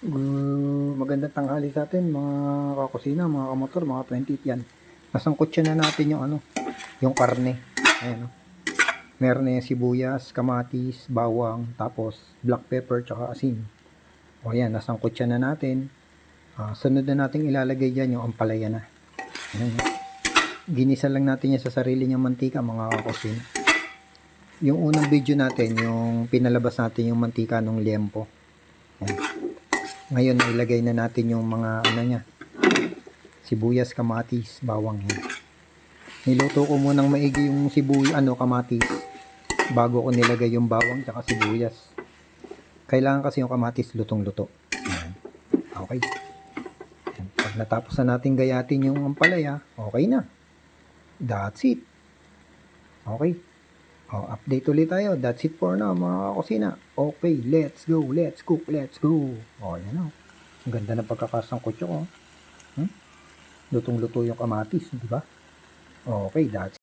Magandang tanghali sa atin mga kakusina, mga kamotor, mga 20 yan. Nasangkot siya na natin yung yung karne. Ayan, meron na yung sibuyas, kamatis, bawang, tapos black pepper, tsaka asin. O yan, nasangkot siya na natin. Sunod na natin ilalagay dyan yung ampalaya na. Ayan, ginisa lang natin yan sa sarili niyang mantika, mga kakusina. Yung unang video natin, yung pinalabas natin yung mantika ng liempo. Ayan. Ngayon, ilagay na natin yung mga niya, sibuyas, kamatis, bawang yan. Niluto ko munang maigi yung sibuyas, kamatis, bago ko nilagay yung bawang at sibuyas. Kailangan kasi yung kamatis lutong-luto. Yan. Okay. Yan. Pag natapos na natin gayatin yung ampalaya, okay na. That's it. Okay. Update ulit tayo. That's it for now, mga kusina. Okay, let's go, let's cook, let's go. Yan o. Ang ganda ng pagkakasangkot yun. Lutong-luto yung kamatis, di ba? Okay, that's